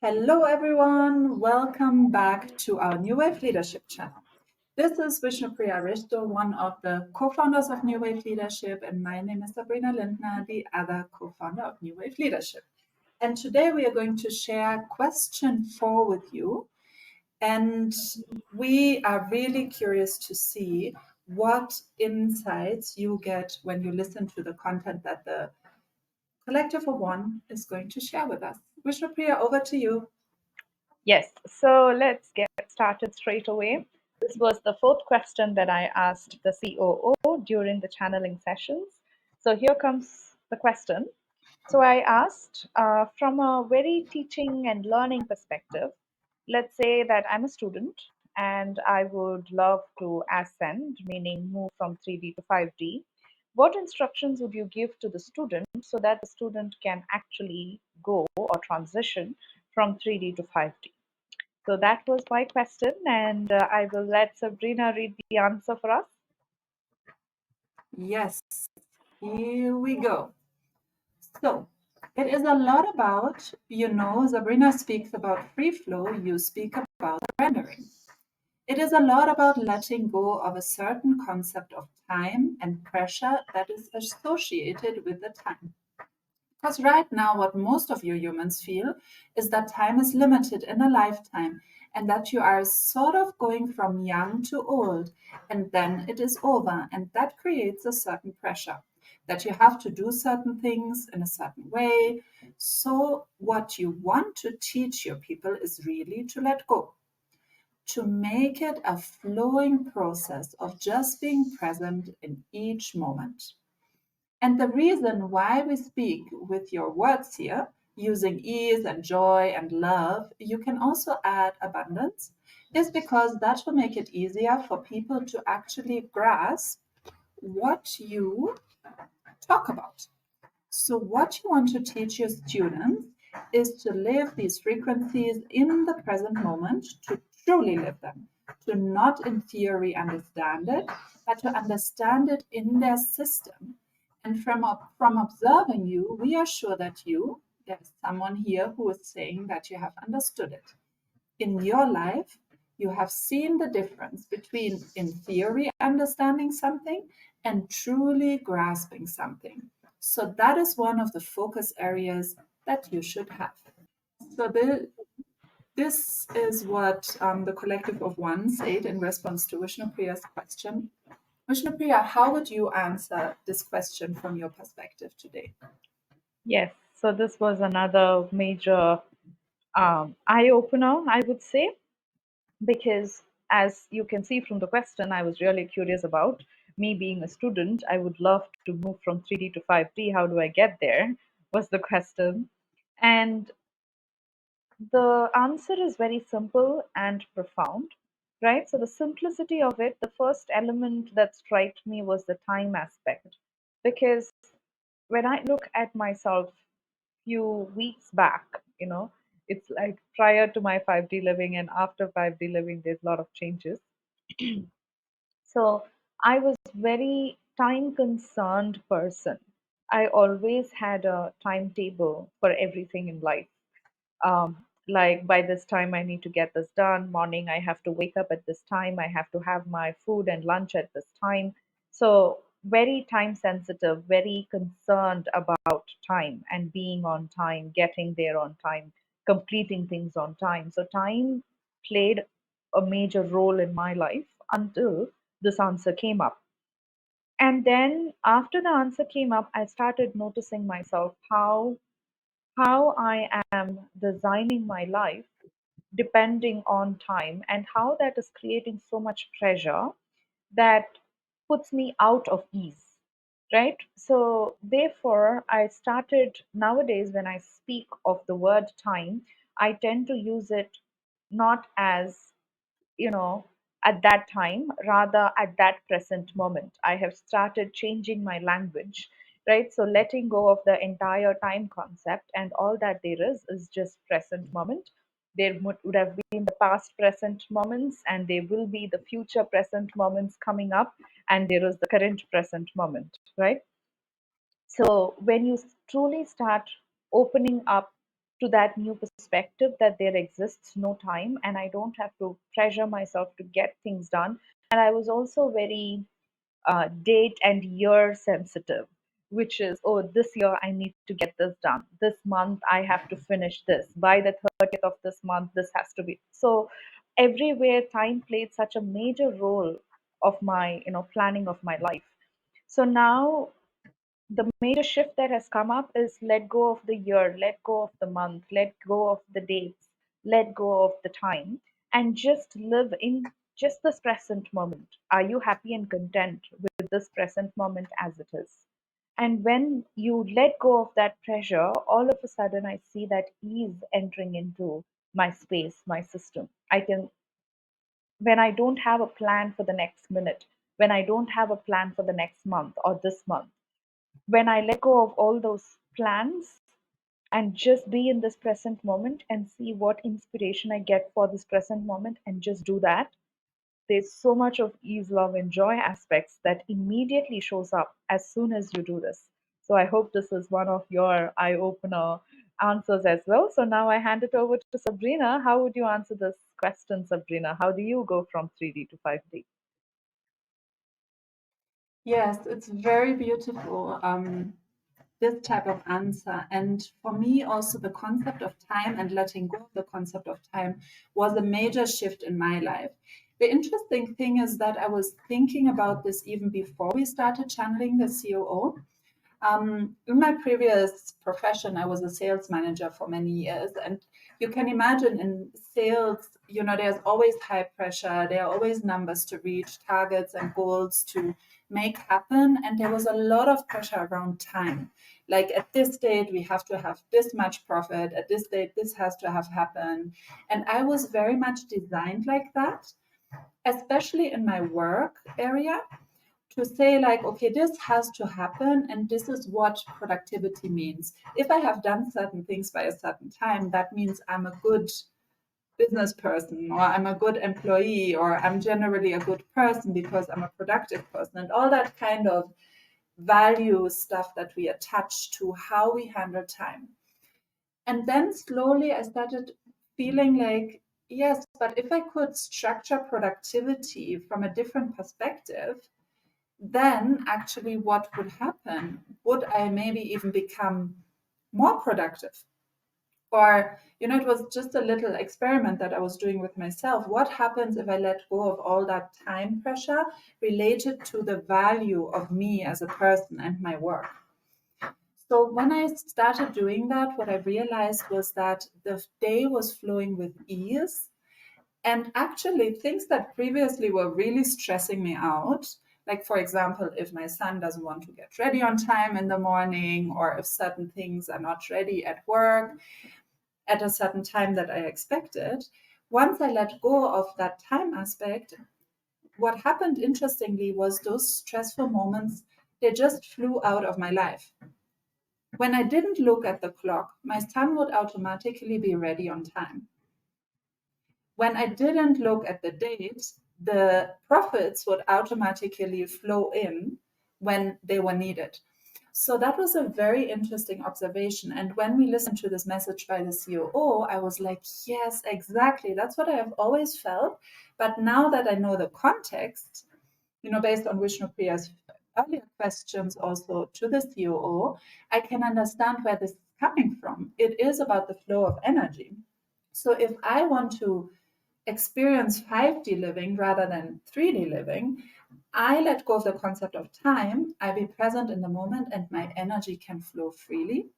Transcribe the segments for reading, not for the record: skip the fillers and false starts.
Hello, everyone. Welcome back to our NuWave Leadership channel. This is Vishnupriya and Aristo, one of the co-founders of NuWave Leadership, and my name is Sabrina Lindner, the other co-founder of NuWave Leadership. And today we are going to share question 4 with you. And we are really curious to see what insights you get when you listen to the content that the Collective of One is going to share with us. Vishnupriya, over to you. Yes, so let's get started straight away. This was the fourth question that I asked the COO during the channeling sessions. So here comes the question. So I asked from a very teaching and learning perspective, let's say that I'm a student and I would love to ascend, meaning move from 3D to 5D. What instructions would you give to the student so that the student can actually go or transition from 3D to 5D? So that was my question, and I will let Sabrina read the answer for us. Yes, here we go. So, it is a lot about, Sabrina speaks about free flow, you speak about rendering. It is a lot about letting go of a certain concept of time and pressure that is associated with the time. Because right now, what most of you humans feel is that time is limited in a lifetime and that you are sort of going from young to old and then it is over. And that creates a certain pressure that you have to do certain things in a certain way. So, what you want to teach your people is really to let go, to make it a flowing process of just being present in each moment. And the reason why we speak with your words here, using ease and joy and love, you can also add abundance, is because that will make it easier for people to actually grasp what you talk about. So, what you want to teach your students is to live these frequencies in the present moment, to truly live them, to not in theory understand it, but to understand it in their system. And from observing you, we are sure that there's someone here who is saying that you have understood it. In your life, you have seen the difference between, in theory, understanding something and truly grasping something. So that is one of the focus areas that you should have. So this is what the Collective of One said in response to Vishnupriya's question. Vishnupriya, how would you answer this question from your perspective today? Yes, so this was another major eye opener, I would say, because as you can see from the question, I was really curious about me being a student. I would love to move from 3D to 5D. How do I get there? Was the question. And the answer is very simple and profound, right? So the simplicity of it, the first element that struck me was the time aspect, because when I look at myself few weeks back, it's like prior to my 5D living and after 5D living, there's a lot of changes. So I was very time concerned person. I always had a timetable for everything in life. Like by this time I need to get this done. Morning I have to wake up at this time. I have to have my food and lunch at this time. So very time sensitive, very concerned about time and being on time, getting there on time, completing things on time. So time played a major role in my life until this answer came up. And then after the answer came up, I started noticing myself how I am designing my life depending on time, and how that is creating so much pressure that puts me out of ease, right? So therefore I started, nowadays when I speak of the word time, I tend to use it not as, you know at that time, rather at that present moment. I have started changing my language, right? So letting go of the entire time concept, and all that there is just present moment. There would have been the past present moments, and there will be the future present moments coming up, and there is the current present moment, right? So when you truly start opening up to that new perspective that there exists no time and I don't have to pressure myself to get things done. And I was also very date and year sensitive, which is, oh, this year I need to get this done. This month I have to finish this. By the 30th of this month, this has to be. So everywhere time played such a major role of my, planning of my life. So now the major shift that has come up is let go of the year, let go of the month, let go of the dates, let go of the time, and just live in just this present moment. Are you happy and content with this present moment as it is? And when you let go of that pressure, all of a sudden I see that ease entering into my space, my system. I can, when I don't have a plan for the next minute, when I don't have a plan for the next month or this month, when I let go of all those plans and just be in this present moment and see what inspiration I get for this present moment and just do that, there's so much of ease, love, and joy aspects that immediately shows up as soon as you do this. So I hope this is one of your eye opener answers as well. So now I hand it over to Sabrina. How would you answer this question, Sabrina? How do you go from 3D to 5D? Yes, it's very beautiful, this type of answer. And for me, also, the concept of time and letting go of the concept of time was a major shift in my life. The interesting thing is that I was thinking about this even before we started channeling the COO. In my previous profession, I was a sales manager for many years, and you can imagine in sales, there's always high pressure. There are always numbers to reach, targets and goals to make happen, and there was a lot of pressure around time. Like at this date, we have to have this much profit. At this date, this has to have happened, and I was very much designed like that, especially in my work area, to say like, okay, this has to happen and this is what productivity means. If I have done certain things by a certain time, that means I'm a good business person, or I'm a good employee, or I'm generally a good person because I'm a productive person, and all that kind of value stuff that we attach to how we handle time. And then slowly I started feeling like, yes, but if I could structure productivity from a different perspective, then actually what would happen? Would I maybe even become more productive? Or, it was just a little experiment that I was doing with myself. What happens if I let go of all that time pressure related to the value of me as a person and my work? So when I started doing that, what I realized was that the day was flowing with ease, and actually, things that previously were really stressing me out, like for example, if my son doesn't want to get ready on time in the morning, or if certain things are not ready at work at a certain time that I expected, once I let go of that time aspect, what happened interestingly was those stressful moments, they just flew out of my life. When I didn't look at the clock, my son would automatically be ready on time. When I didn't look at the dates, the profits would automatically flow in when they were needed. So that was a very interesting observation. And when we listened to this message by the COO, I was like, yes, exactly. That's what I have always felt. But now that I know the context, based on Vishnupriya's earlier questions also to the COO, I can understand where this is coming from. It is about the flow of energy. So if I want to experience 5D living rather than 3D living, I let go of the concept of time. I be present in the moment and my energy can flow freely.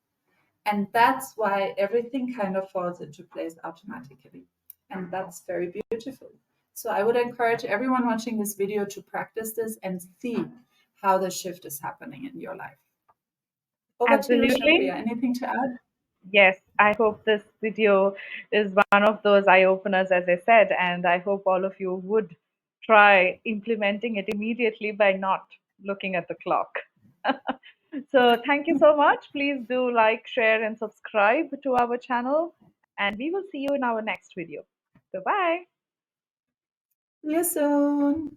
And that's why everything kind of falls into place automatically. And that's very beautiful. So I would encourage everyone watching this video to practice this and see how the shift is happening in your life. Over to you, Absolutely. Vishnupriya. Anything to add? Yes, I hope this video is one of those eye openers, as I said, and I hope all of you would try implementing it immediately by not looking at the clock. So, thank you so much. Please do like, share, and subscribe to our channel, and we will see you in our next video. Bye bye. See you soon.